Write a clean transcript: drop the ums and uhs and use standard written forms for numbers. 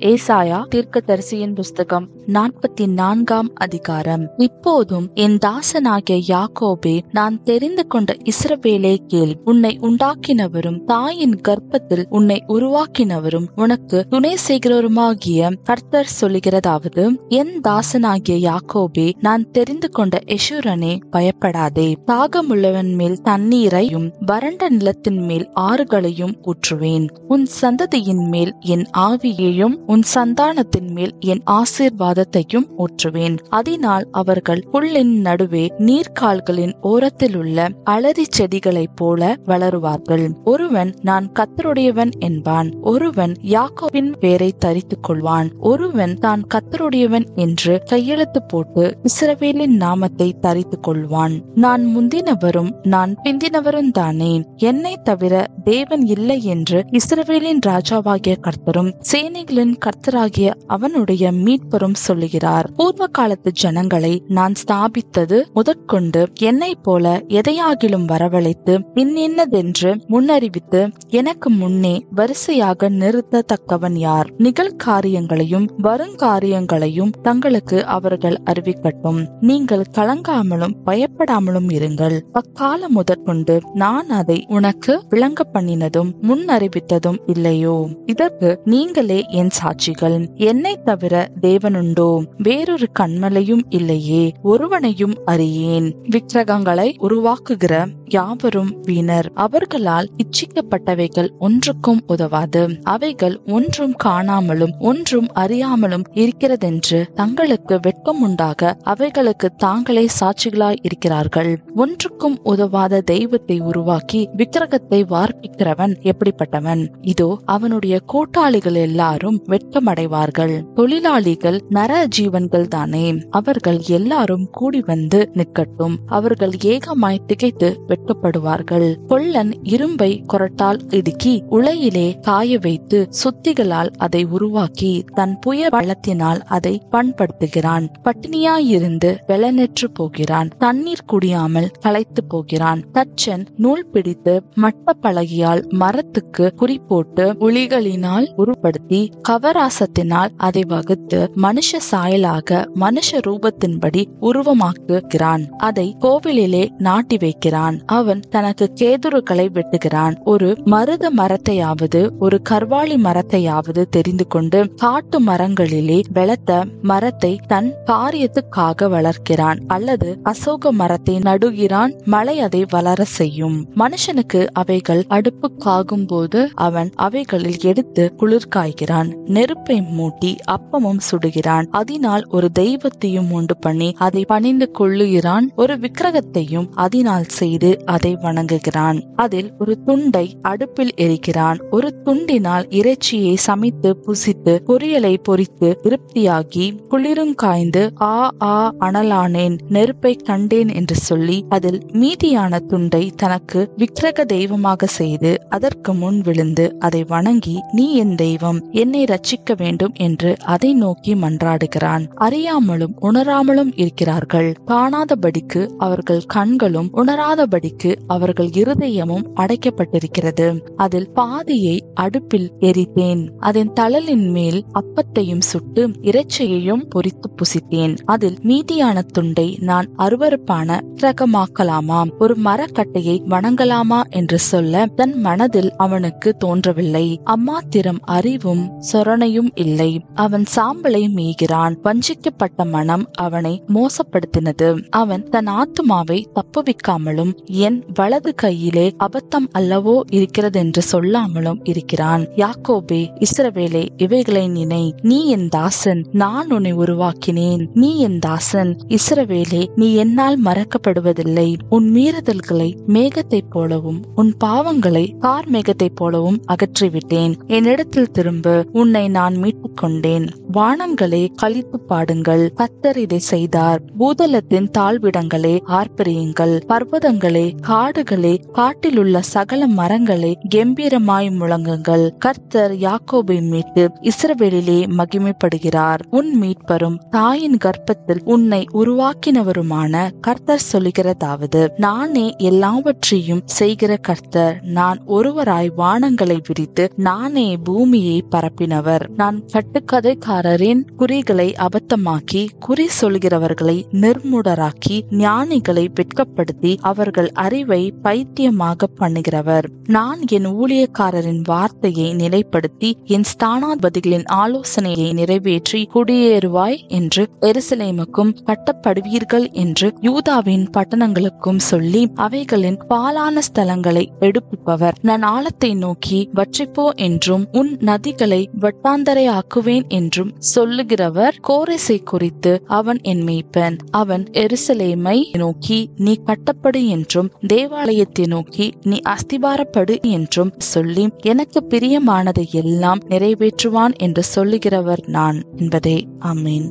ஏசாயா தீர்க்கதரிசியின் புஸ்தகம் 44 அதிகாரம். இப்போதும் என் தாசனாகிய யாக்கோபே, நான் தெரிந்து கொண்ட இஸ்ரவேலே கேள். உன்னை உண்டாக்கினவரும் தாயின் கர்ப்பத்தில் உன்னை உருவாக்கினவரும் உனக்கு துணை செய்கிறவருமாகிய கர்த்தர் சொல்லுகிறதாவது, என் தாசனாகிய யாக்கோபே, நான் தெரிந்து கொண்ட எஷூரனே, பயப்படாதே. தாகமுள்ளவன் மேல் தண்ணீரையும் வறண்ட நிலத்தின் மேல் ஆறுகளையும் ஊற்றுவேன். உன் சந்ததியின் மேல் என் ஆவியையும் உன் சந்தானத்தின் மேல் என் ஆசீர்வாதத்தையும் ஊற்றுவேன். அதனால் அவர்கள் புல்லின் நடுவே நீர்க்கால்களின் ஓரத்தில் உள்ள அலரி செடிகளைப் போல வளருவார்கள். ஒருவன் நான் கர்த்தருடையவன் என்பான், ஒருவன் யாக்கோபின் பேரை தரித்துக் கொள்வான், ஒருவன் தான் கர்த்தருடையவன் என்று கையெழுத்து போட்டு இஸ்ரவேலின் நாமத்தை தரித்துக் கொள்வான். நான் முந்தினவரும் நான் பிந்தினவரும் தானே, என்னை தவிர தேவன் இல்லை என்று இஸ்ரவேலின் ராஜாவாகிய கர்த்தரும் சேனைகளின் கர்த்தராகிய அவனுடைய மீட்பரும் சொல்லுகிறார். பூர்வ காலத்து ஜனங்களை நான் ஸ்தாபித்தது முதற்கொண்டு என்னை போல எதையாகிலும் வரவழைத்து இன்னென்னதென்று முன்னறிவித்து எனக்கு முன்னே வரிசையாக நிறுத்தத்தக்கவன் யார்? நிகழ்காரியங்களையும் வருங்காரியங்களையும் தங்களுக்கு அவர்கள் அறிவிக்கட்டும். நீங்கள் கலங்காமலும் பயப்படாமலும் இருங்கள். அக்காலம் முதற்கொண்டு நான் அதை உனக்கு விளங்க பண்ணினதும் முன்னறிவித்ததும் இல்லையோ? இதற்கு நீங்களே என் சாட்சிகள். என்னை தவிர தேவனுண்டோ? வேறொரு கண்மலையும் இல்லையே. ஒருவனையும் அறியேன். விக்கிரகங்களை உருவாக்குகிற யாவரும் வீணர். அவர்களால் இச்சிக்கப்பட்டவைகள் ஒன்றுக்கும் உதவாது. அவைகள் ஒன்றும் காணாமலும் ஒன்றும் அறியாமலும் இருக்கிறதென்று தங்களுக்கு வெட்கம் உண்டாக அவைகளுக்கு தாங்களே சாட்சிகளாய் இருக்கிறார்கள். ஒன்றுக்கும் உதவாத தெய்வத்தை உருவாக்கி விக்கிரகத்தை வார்ப்பிக்கிறவன் எப்படிப்பட்டவன்? இதோ அவனுடைய கூட்டாளிகள் எல்லாரும் வெட்கமடைவார்கள். தொழிலாளிகள் நர ஜீவன்கள் தானே, அவர்கள் எல்லாரும் கூடி வந்து நிற்கட்டும். அவர்கள் ஏகமாய் திகைத்து வெட்கப்படுவார்கள். கொல்லன் இரும்பை கொரட்டால் இடுக்கி உலையிலே காய வைத்து சுத்திகளால் அதை உருவாக்கி தன் புய பலத்தினால் அதை பண்படுத்துகிறான். பட்டினியாயிருந்து வெளநெற்று போகிறான். தண்ணீர் குடியாமல் களைத்து போகிறான். தச்சன் நூல் பிடித்து மட்ட பலகையால் மரத்துக்கு குறி போட்டு உளிகளினால் உருப்படுத்தி கவராசத்தினால் அதை வகுத்து மனுஷ சாயலாக மனுஷ ரூபத்தின்படி உருவமாக்குகிறான். அதை கோவிலிலே நாட்டி வைக்கிறான். அவன் தனக்கு கேதுருக்களை வெட்டுகிறான். ஒரு மருத மரத்தையாவது ஒரு கர்வாலி மரத்தையாவது தெரிந்து கொண்டு காட்டு மரங்களிலே வெளத்த மரத்தை தன் காரியத்துக்காக வளர்க்கிறான். அல்லது அசோக மரத்தை நடுகிறான். மழை அதை வளர செய்யும். மனுஷனுக்கு அவைகள் அடுப்புக்காகும் போது அவன் அவைகளில் எடுத்து குளிர் காய்கிறான். நெருப்பை மூட்டி அப்பமும் சுடுகிறான். அதனால் ஒரு தெய்வத்தையும் உண்டு பண்ணி அதை பணிந்து கொள்ளுகிறான். ஒரு விக்கிரகத்தையும் அதனால் செய்து அதை வணங்குகிறான். அதில் ஒரு துண்டை அடுப்பில் எரிக்கிறான். ஒரு துண்டினால் இறைச்சியை சமைத்து புசித்து பொரியலை பொரித்து திருப்தியாகி குளிருங்காய்ந்து ஆ ஆ அனலானேன், நெருப்பை கண்டேன் என்று சொல்லி அதில் மீதியான துண்டை தனக்கு விக்கிரக தெய்வமாக செய்து அதற்கு முன் விழுந்து அதை வணங்கி, நீ என் தெய்வம், என்னை ரட்சிக்க வேண்டும் என்று அதை நோக்கி மன்றாடுகிறான். அறியாமலும் உணராமலும் இருக்கிறார்கள். காணாதபடிக்கு அவர்கள் கண்களும் உணராதபடிக்கு அவர்கள் இருதயமும் அடைக்கப்பட்டிருக்கிறது. அதில் பாதியை அடுப்பில் எரித்தேன். அதன் தழலின் மேல் அப்பத்தையும் சுட்டு இறைச்சியையும் பொரித்து புசித்தேன். அதில் மீதியான துண்டை நான் அருவருப்பான விக்கிரகமாக்கலாமா, ஒரு மரக்கட்டையை வணங்கலாமா என்று சொல்ல தன் மனதில் அவனுக்கு தோன்றவில்லை. அம்மாத்திரம் அறிவும் சொரணையும் இல்லை. அவன் சாம்பலை மேய்கிறான். வஞ்சிக்கப்பட்ட மனம் அவனை மோசப்படுத்தினது. அவன் தன் ஆத்துமாவை தப்புவிக்காமலும் என் வலது கையிலே அபத்தம் அல்லவோ இருக்கிறதென்று சொல்லாமலும் இருக்கிறான். யாக்கோபே, இஸ்ரவேலே, இவைகளை நினை. நீ என் தாசன், நான் உன்னை உருவாக்கினேன். நீ என் தாசன், இஸ்ரவேலே, நீ என்னால் மறக்கப்படுவதில்லை. உன் மீறுதல்களை மேகத்தைப் போலவும் உன் பாவங்களை கார்மேகத்தைப் போலவும் அகற்றிவிட்டேன். என்னிடத்தில் திரும்ப, உன்னை நான் மீட்டுக் கொண்டேன். வானங்களே களித்து பாடுங்கள், கர்த்தர் இதை செய்தார். பூதலத்தின் தாழ்விடங்களே ஆர்ப்பரியுங்கள், பர்வதங்களே மலைகளே, காடுகளே, காட்டிலுள்ள சகல மரங்களே, கம்பீரமாய் முழங்குங்கள். கர்த்தர் யாக்கோபை மீட்டு இஸ்ரவேலிலே மகிமைப்படுகிறார். உன் மீட்பரும் தாயின் கர்ப்பத்தில் உன்னை உருவாக்கினவருமான கர்த்தர் சொல்லுகிறதாவது: நானே எல்லாவற்றையும் செய்கிற கர்த்தர். நான் ஒருவராய் வானங்களை விரித்து நானே பூமியை பரப்பினவர். நான் கட்டுக்கதைக்காரரின் குறிகளை அபத்தமாக்கி குறி சொல்கிறவர்களை நிர்மூடராக்கி ஞானிகளை வெட்கப்படுத்தி அவர்கள் அறிவை பைத்தியமாக பண்ணுகிறவர். நான் என் ஊழியக்காரரின் வார்த்தையை நிலைப்படுத்தி என் ஸ்தானாதிபதிகளின் ஆலோசனையை நிறைவேற்றி குடியேறுவாய் என்று எருசலேமுக்கும் கட்டப்படுவீர்கள் என்று யூதாவின் பட்டணங்களுக்கும் சொல்லி அவைகளின் பாலான ஸ்தலங்களை எடுப்பிப்பவர். நான் ஆழத்தை நோக்கி வற்றிப்போ என்றும் உன் நதிகளை வட்டாந்தரையாக்குவேன் என்றும் சொல்லுகிறவர் கோரேசை குறித்து அவன் என் மேய்ப்பன். அவன் எருசலேமை நோக்கி நீ கட்டப்படு என்றும் தேவாலயத்தை நோக்கி நீ அஸ்திபாரப்படு என்றும் சொல்லி எனக்கு பிரியமானதை எல்லாம் நிறைவேற்றுவான் என்று சொல்லுகிறவர் நான் என்பதே. ஆமீன்.